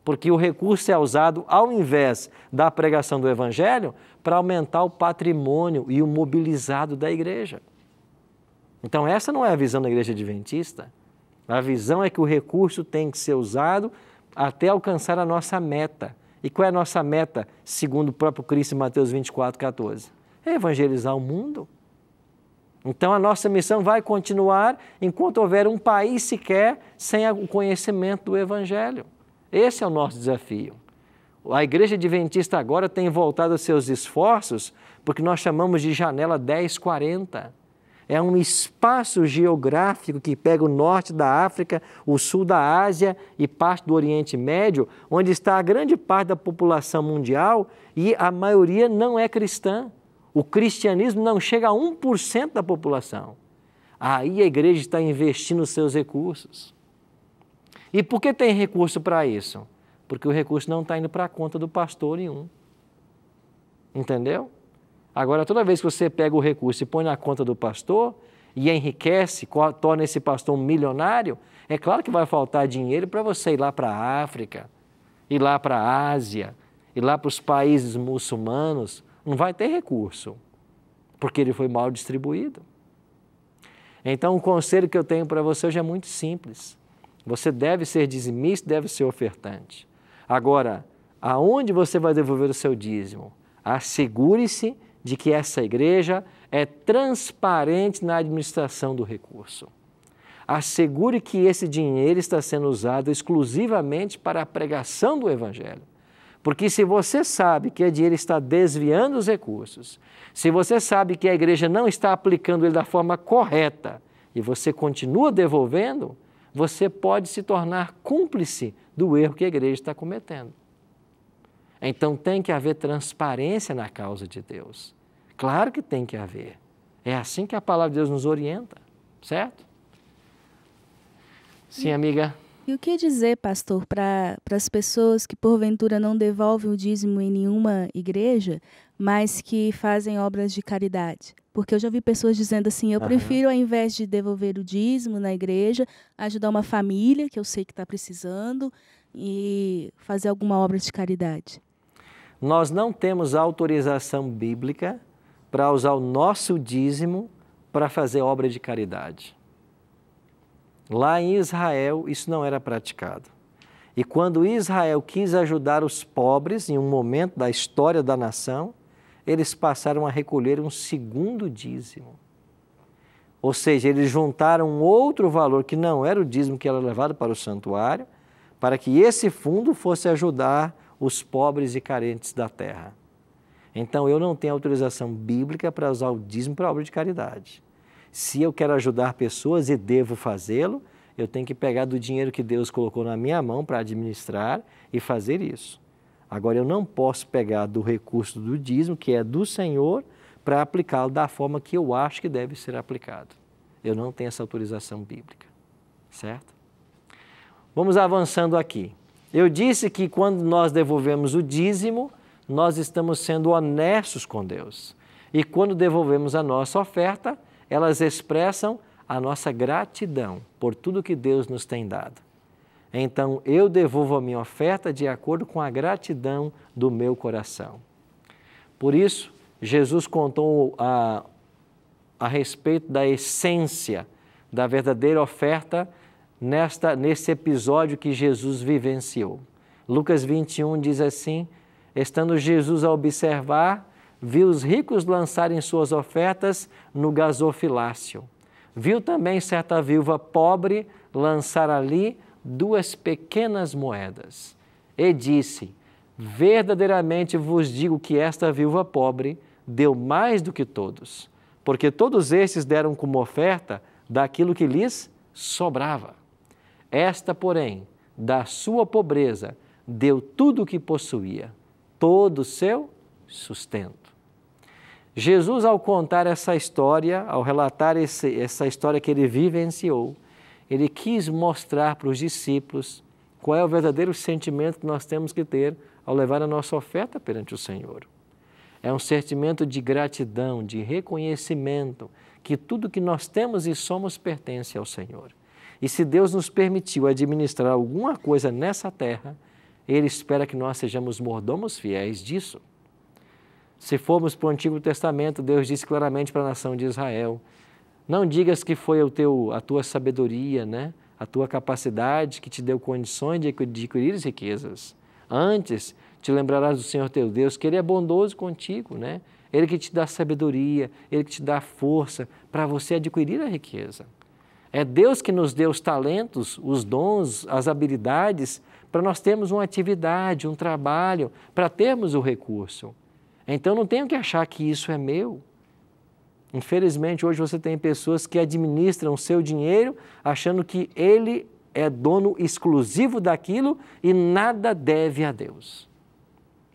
porque o recurso é usado, ao invés da pregação do Evangelho, para aumentar o patrimônio e o mobilizado da igreja. Então, essa não é a visão da igreja adventista. A visão é que o recurso tem que ser usado até alcançar a nossa meta. E qual é a nossa meta, segundo o próprio Cristo em Mateus 24:14? É evangelizar o mundo. Então, a nossa missão vai continuar enquanto houver um país sequer sem o conhecimento do Evangelho. Esse é o nosso desafio. A igreja adventista agora tem voltado os seus esforços porque nós chamamos de janela 1040. É um espaço geográfico que pega o norte da África, o sul da Ásia e parte do Oriente Médio, onde está a grande parte da população mundial e a maioria não é cristã. O cristianismo não chega a 1% da população. Aí a igreja está investindo os seus recursos. E por que tem recurso para isso? Porque o recurso não está indo para a conta do pastor nenhum. Entendeu? Agora, toda vez que você pega o recurso e põe na conta do pastor e enriquece, torna esse pastor um milionário, é claro que vai faltar dinheiro para você ir lá para a África, ir lá para a Ásia, ir lá para os países muçulmanos. Não vai ter recurso, porque ele foi mal distribuído. Então, o conselho que eu tenho para você hoje é muito simples. Você deve ser dizimista, deve ser ofertante. Agora, aonde você vai devolver o seu dízimo? Assegure-se de que essa igreja é transparente na administração do recurso. Assegure que esse dinheiro está sendo usado exclusivamente para a pregação do Evangelho. Porque se você sabe que a dinheiro está desviando os recursos, se você sabe que a igreja não está aplicando ele da forma correta e você continua devolvendo, você pode se tornar cúmplice do erro que a igreja está cometendo. Então tem que haver transparência na causa de Deus. Claro que tem que haver. É assim que a palavra de Deus nos orienta, certo? Sim, amiga. E o que dizer, pastor, para as pessoas que porventura não devolvem o dízimo em nenhuma igreja, mas que fazem obras de caridade? Porque eu já vi pessoas dizendo assim, eu prefiro, ao invés de devolver o dízimo na igreja, ajudar uma família que eu sei que está precisando e fazer alguma obra de caridade. Nós não temos autorização bíblica para usar o nosso dízimo para fazer obra de caridade. Lá em Israel, isso não era praticado. E quando Israel quis ajudar os pobres, em um momento da história da nação, eles passaram a recolher um segundo dízimo. Ou seja, eles juntaram um outro valor que não era o dízimo que era levado para o santuário, para que esse fundo fosse ajudar os pobres e carentes da terra. Então, eu não tenho autorização bíblica para usar o dízimo para obra de caridade. Se eu quero ajudar pessoas e devo fazê-lo, eu tenho que pegar do dinheiro que Deus colocou na minha mão para administrar e fazer isso. Agora, eu não posso pegar do recurso do dízimo, que é do Senhor, para aplicá-lo da forma que eu acho que deve ser aplicado. Eu não tenho essa autorização bíblica, certo? Vamos avançando aqui. Eu disse que quando nós devolvemos o dízimo, nós estamos sendo honestos com Deus. E quando devolvemos a nossa oferta, elas expressam a nossa gratidão por tudo que Deus nos tem dado. então eu devolvo a minha oferta de acordo com a gratidão do meu coração. Por isso, Jesus contou a respeito da essência da verdadeira oferta nesse episódio que Jesus vivenciou. Lucas 21 diz assim: estando Jesus a observar, viu os ricos lançarem suas ofertas no gasofilácio. Viu também certa viúva pobre lançar ali 2 pequenas moedas. E disse: verdadeiramente vos digo que esta viúva pobre deu mais do que todos, porque todos estes deram como oferta daquilo que lhes sobrava. Esta, porém, da sua pobreza, deu tudo o que possuía, todo o seu sustento. Jesus, ao contar essa história, ao relatar essa história que ele vivenciou, ele quis mostrar para os discípulos qual é o verdadeiro sentimento que nós temos que ter ao levar a nossa oferta perante o Senhor. É um sentimento de gratidão, de reconhecimento, que tudo que nós temos e somos pertence ao Senhor. E se Deus nos permitiu administrar alguma coisa nessa terra, Ele espera que nós sejamos mordomos fiéis disso. Se formos para o Antigo Testamento, Deus disse claramente para a nação de Israel: não digas que foi a tua sabedoria, né? A tua capacidade que te deu condições de adquirir as riquezas. Antes, te lembrarás do Senhor teu Deus, que Ele é bondoso contigo, né? Ele que te dá sabedoria, Ele que te dá força para você adquirir a riqueza. É Deus que nos deu os talentos, os dons, as habilidades, para nós termos uma atividade, um trabalho, para termos o recurso. Então não tenho que achar que isso é meu. Infelizmente, hoje você tem pessoas que administram o seu dinheiro achando que ele é dono exclusivo daquilo e nada deve a Deus.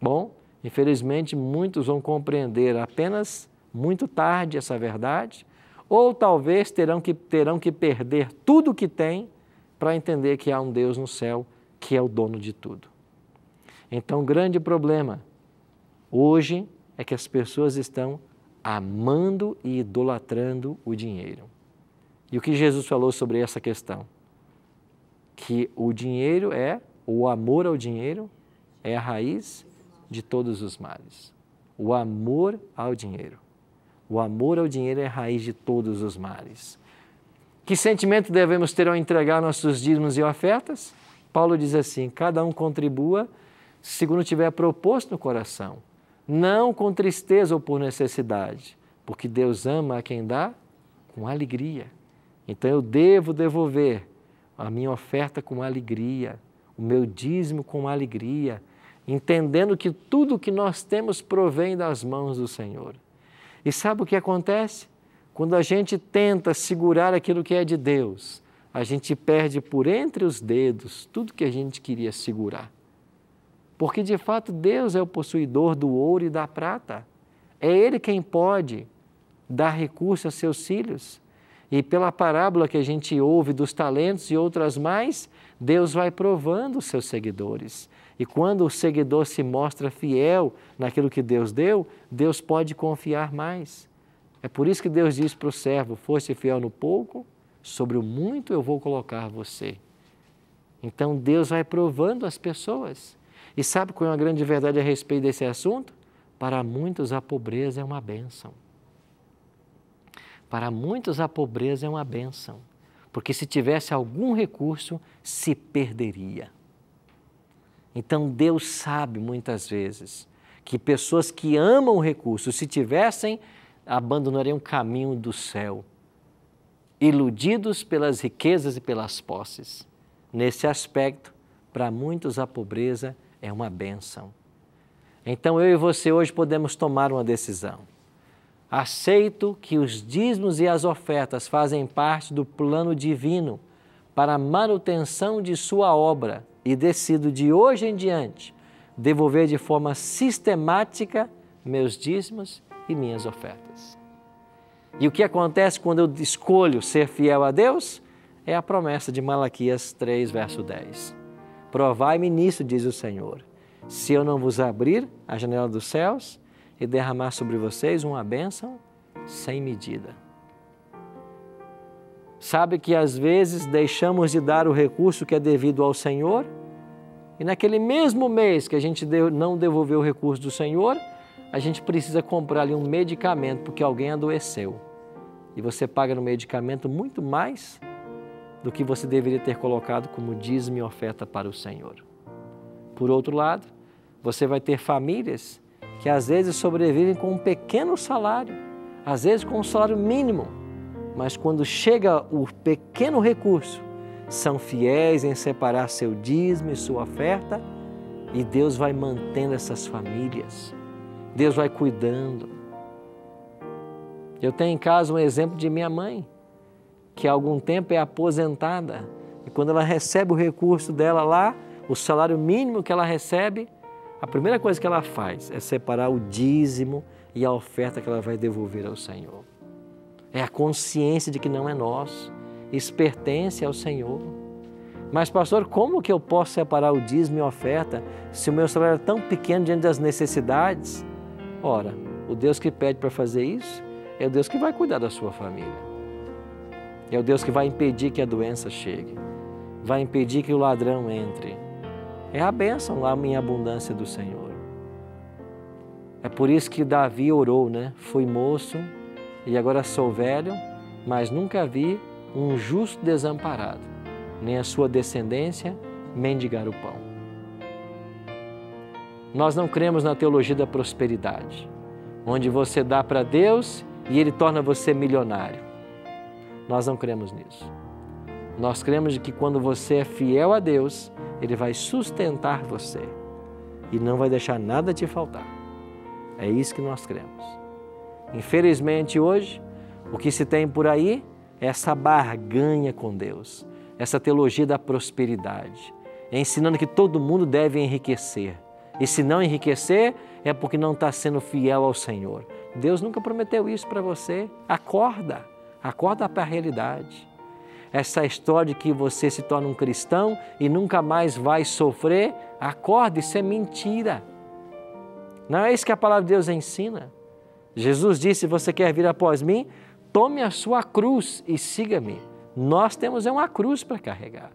Bom, infelizmente, muitos vão compreender apenas muito tarde essa verdade, ou talvez terão que perder tudo o que têm para entender que há um Deus no céu que é o dono de tudo. Então, o grande problema hoje é que as pessoas estão amando e idolatrando o dinheiro. E o que Jesus falou sobre essa questão? Que o dinheiro o amor ao dinheiro é a raiz de todos os males. O amor ao dinheiro. O amor ao dinheiro é a raiz de todos os males. Que sentimento devemos ter ao entregar nossos dízimos e ofertas? Paulo diz assim: cada um contribua segundo tiver proposto no coração, não com tristeza ou por necessidade, porque Deus ama a quem dá com alegria. Então eu devo devolver a minha oferta com alegria, o meu dízimo com alegria, entendendo que tudo que nós temos provém das mãos do Senhor. E sabe o que acontece? Quando a gente tenta segurar aquilo que é de Deus, a gente perde por entre os dedos tudo que a gente queria segurar. Porque, de fato, Deus é o possuidor do ouro e da prata. É Ele quem pode dar recurso a seus filhos. E pela parábola que a gente ouve dos talentos e outras mais, Deus vai provando os seus seguidores. E quando o seguidor se mostra fiel naquilo que Deus deu, Deus pode confiar mais. É por isso que Deus diz para o servo: foste fiel no pouco, sobre o muito eu vou colocar você. Então Deus vai provando as pessoas. E sabe qual é uma grande verdade a respeito desse assunto? Para muitos a pobreza é uma bênção. Para muitos a pobreza é uma bênção, porque se tivesse algum recurso, se perderia. Então Deus sabe muitas vezes que pessoas que amam o recurso, se tivessem, abandonariam o caminho do céu, iludidos pelas riquezas e pelas posses. Nesse aspecto, para muitos a pobreza é uma bênção. Então eu e você hoje podemos tomar uma decisão. Aceito que os dízimos e as ofertas fazem parte do plano divino para a manutenção de sua obra e decido de hoje em diante devolver de forma sistemática meus dízimos e minhas ofertas. E o que acontece quando eu escolho ser fiel a Deus? É a promessa de Malaquias 3, verso 10. Provai-me nisso, diz o Senhor, se eu não vos abrir a janela dos céus e derramar sobre vocês uma bênção sem medida. Sabe que às vezes deixamos de dar o recurso que é devido ao Senhor e naquele mesmo mês que a gente não devolveu o recurso do Senhor, a gente precisa comprar ali um medicamento porque alguém adoeceu. E você paga no medicamento muito mais do que você deveria ter colocado como dízimo e oferta para o Senhor. Por outro lado, você vai ter famílias que às vezes sobrevivem com um pequeno salário, às vezes com um salário mínimo, mas quando chega o pequeno recurso, são fiéis em separar seu dízimo e sua oferta e Deus vai mantendo essas famílias, Deus vai cuidando. Eu tenho em casa um exemplo de minha mãe, que há algum tempo é aposentada e quando ela recebe o recurso dela lá, o salário mínimo que ela recebe, a primeira coisa que ela faz é separar o dízimo e a oferta que ela vai devolver ao Senhor. É a consciência de que não é nosso, isso pertence ao Senhor. Mas pastor, como que eu posso separar o dízimo e a oferta se o meu salário é tão pequeno diante das necessidades? Ora, o Deus que pede para fazer isso é o Deus que vai cuidar da sua família. É o Deus que vai impedir que a doença chegue, vai impedir que o ladrão entre. É a bênção lá em abundância do Senhor. É por isso que Davi orou, né? Fui moço e agora sou velho, mas nunca vi um justo desamparado, nem a sua descendência mendigar o pão. Nós não cremos na teologia da prosperidade, onde você dá para Deus e Ele torna você milionário. Nós não cremos nisso. Nós cremos que quando você é fiel a Deus, Ele vai sustentar você e não vai deixar nada te faltar. É isso que nós cremos. Infelizmente hoje, o que se tem por aí é essa barganha com Deus, essa teologia da prosperidade, ensinando que todo mundo deve enriquecer. E se não enriquecer, é porque não está sendo fiel ao Senhor. Deus nunca prometeu isso para você. Acorda para a realidade. Essa história de que você se torna um cristão e nunca mais vai sofrer, acorda, isso é mentira. Não é isso que a palavra de Deus ensina. Jesus disse, se você quer vir após mim, tome a sua cruz e siga-me. Nós temos uma cruz para carregar.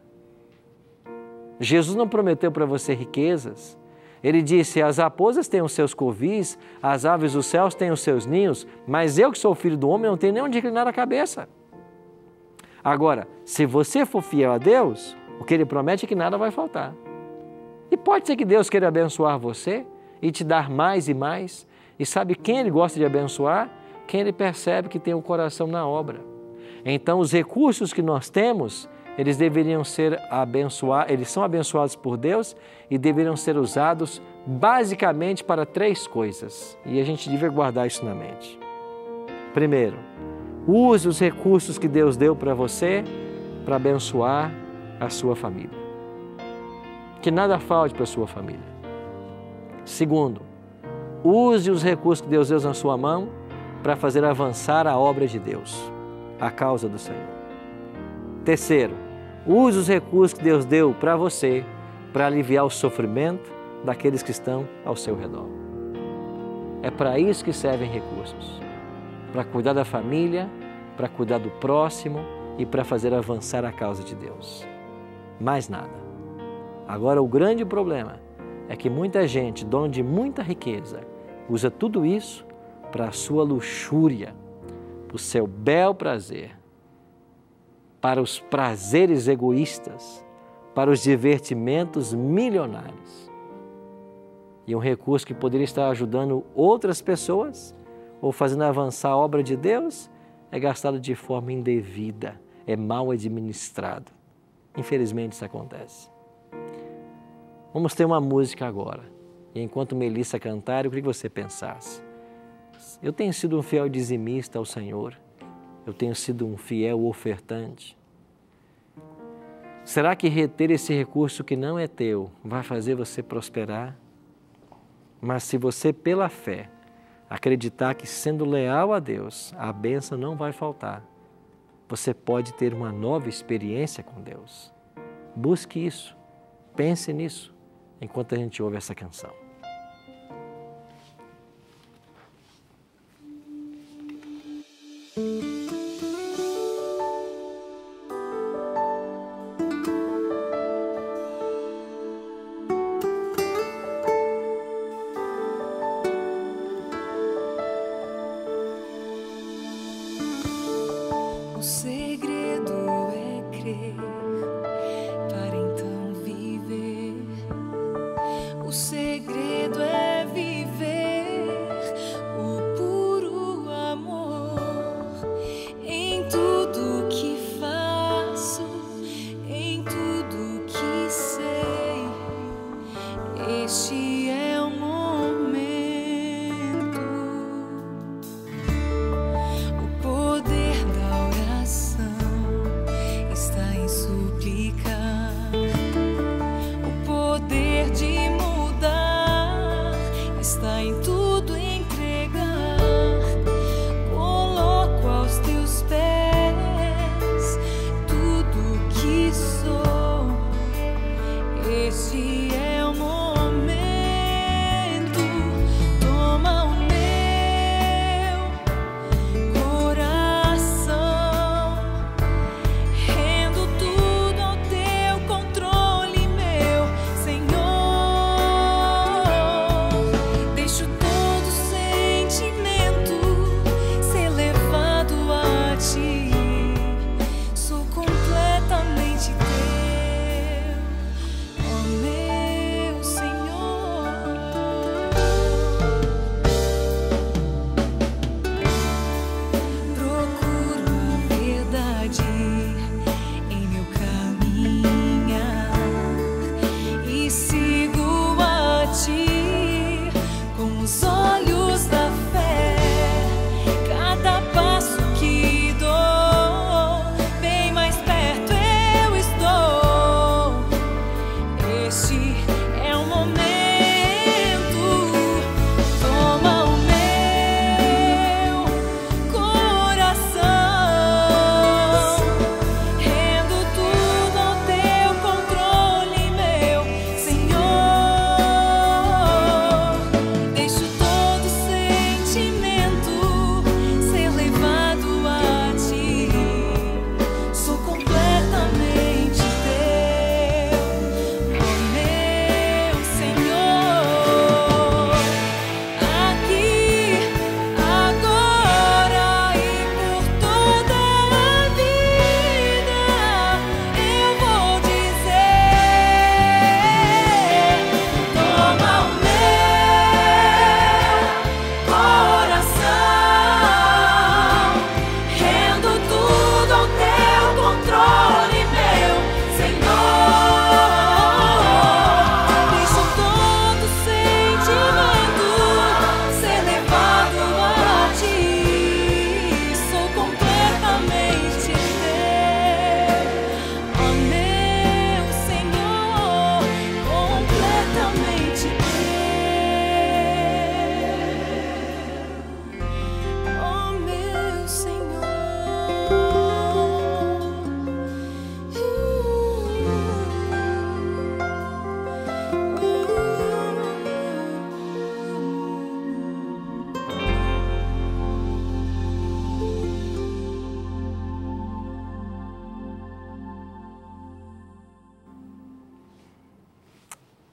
Jesus não prometeu para você riquezas. Ele disse, as raposas têm os seus covis, as aves dos céus têm os seus ninhos, mas eu que sou o filho do homem não tenho nem onde inclinar a cabeça. Agora, se você for fiel a Deus, o que Ele promete é que nada vai faltar. E pode ser que Deus queira abençoar você e te dar mais e mais. E sabe quem Ele gosta de abençoar? Quem Ele percebe que tem o coração na obra. Então, os recursos que nós temos, eles deveriam ser abençoados, eles são abençoados por Deus e deveriam ser usados basicamente para 3 coisas. E a gente deve guardar isso na mente. Primeiro, use os recursos que Deus deu para você para abençoar a sua família. Que nada falte para a sua família. Segundo, use os recursos que Deus deu na sua mão para fazer avançar a obra de Deus, a causa do Senhor. Terceiro, use os recursos que Deus deu para você para aliviar o sofrimento daqueles que estão ao seu redor. É para isso que servem recursos. Para cuidar da família, para cuidar do próximo e para fazer avançar a causa de Deus. Mais nada. Agora, o grande problema é que muita gente, dona de muita riqueza, usa tudo isso para a sua luxúria, para o seu bel prazer, para os prazeres egoístas, para os divertimentos milionários. E um recurso que poderia estar ajudando outras pessoas ou fazendo avançar a obra de Deus é gastado de forma indevida, é mal administrado. Infelizmente isso acontece. Vamos ter uma música agora. E enquanto Melissa cantar, eu queria que você pensasse. Eu tenho sido um fiel dizimista ao Senhor. Eu tenho sido um fiel ofertante. Será que reter esse recurso que não é teu vai fazer você prosperar? Mas se você, pela fé, acreditar que sendo leal a Deus, a bênção não vai faltar, você pode ter uma nova experiência com Deus. Busque isso, pense nisso, enquanto a gente ouve essa canção.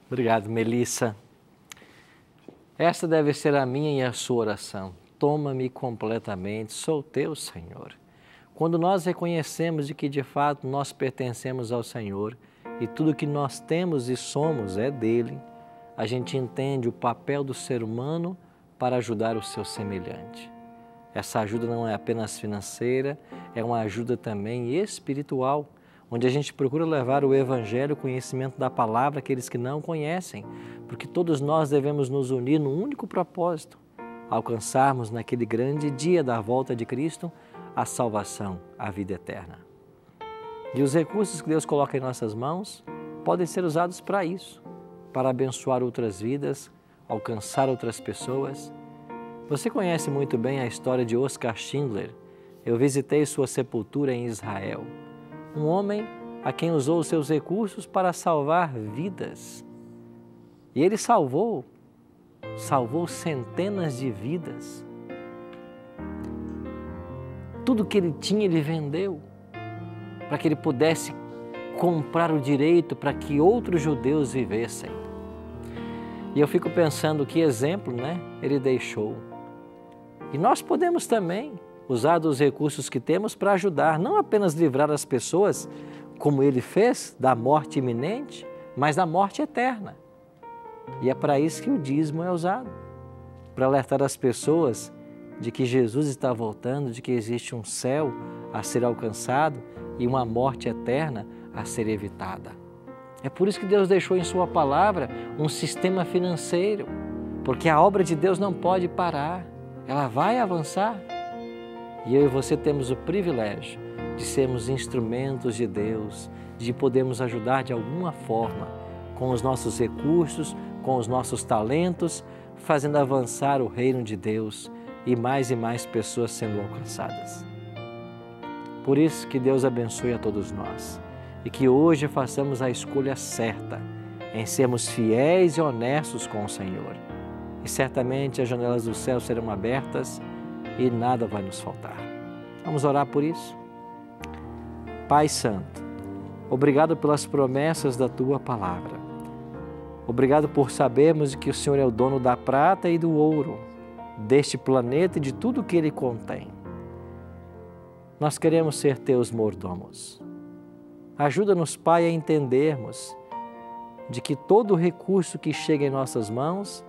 Obrigado, Melissa. Esta deve ser a minha e a sua oração. Toma-me completamente, sou teu, Senhor. Quando nós reconhecemos de que de fato nós pertencemos ao Senhor e tudo que nós temos e somos é dele, a gente entende o papel do ser humano para ajudar o seu semelhante. Essa ajuda não é apenas financeira, é uma ajuda também espiritual, onde a gente procura levar o Evangelho, o conhecimento da palavra àqueles que não conhecem, porque todos nós devemos nos unir num único propósito, alcançarmos naquele grande dia da volta de Cristo a salvação, a vida eterna. E os recursos que Deus coloca em nossas mãos podem ser usados para isso, para abençoar outras vidas, alcançar outras pessoas. Você conhece muito bem a história de Oskar Schindler. Eu visitei sua sepultura em Israel. Um homem a quem usou os seus recursos para salvar vidas. E ele salvou centenas de vidas. Tudo que ele tinha, ele vendeu, para que ele pudesse comprar o direito para que outros judeus vivessem. E eu fico pensando que exemplo, ele deixou. E nós podemos também usar dos recursos que temos para ajudar, não apenas livrar as pessoas, como ele fez, da morte iminente, mas da morte eterna. E é para isso que o dízimo é usado, para alertar as pessoas de que Jesus está voltando, de que existe um céu a ser alcançado e uma morte eterna a ser evitada. É por isso que Deus deixou em sua palavra um sistema financeiro, porque a obra de Deus não pode parar, ela vai avançar. E eu e você temos o privilégio de sermos instrumentos de Deus, de podermos ajudar de alguma forma, com os nossos recursos, com os nossos talentos, fazendo avançar o reino de Deus e mais pessoas sendo alcançadas. Por isso que Deus abençoe a todos nós e que hoje façamos a escolha certa em sermos fiéis e honestos com o Senhor. E certamente as janelas do céu serão abertas e nada vai nos faltar. Vamos orar por isso? Pai Santo, obrigado pelas promessas da Tua palavra. Obrigado por sabermos que o Senhor é o dono da prata e do ouro, deste planeta e de tudo que ele contém. Nós queremos ser Teus mordomos. Ajuda-nos, Pai, a entendermos de que todo recurso que chega em nossas mãos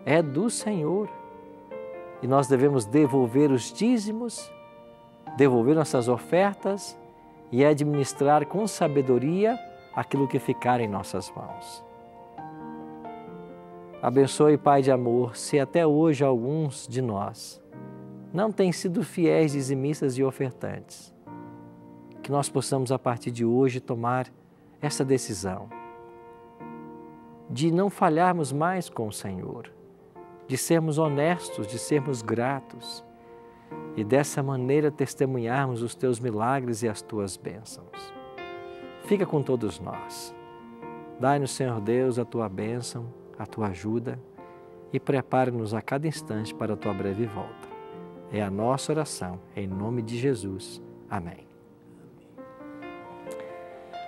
é do Senhor. E nós devemos devolver os dízimos, devolver nossas ofertas e administrar com sabedoria aquilo que ficar em nossas mãos. Abençoe, Pai de amor, se até hoje alguns de nós não têm sido fiéis dizimistas e ofertantes, que nós possamos a partir de hoje tomar essa decisão de não falharmos mais com o Senhor, de sermos honestos, de sermos gratos e dessa maneira testemunharmos os Teus milagres e as Tuas bênçãos. Fica com todos nós. Dai-nos, Senhor Deus, a Tua bênção, a Tua ajuda e prepare-nos a cada instante para a Tua breve volta. É a nossa oração, em nome de Jesus. Amém.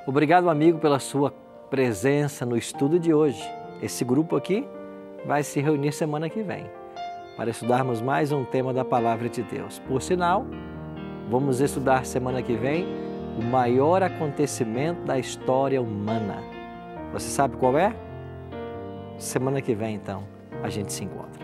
Obrigado, amigo, pela sua presença no estudo de hoje. Esse grupo aqui vai se reunir semana que vem para estudarmos mais um tema da Palavra de Deus. Por sinal, vamos estudar semana que vem o maior acontecimento da história humana. Você sabe qual é? Semana que vem, então, a gente se encontra.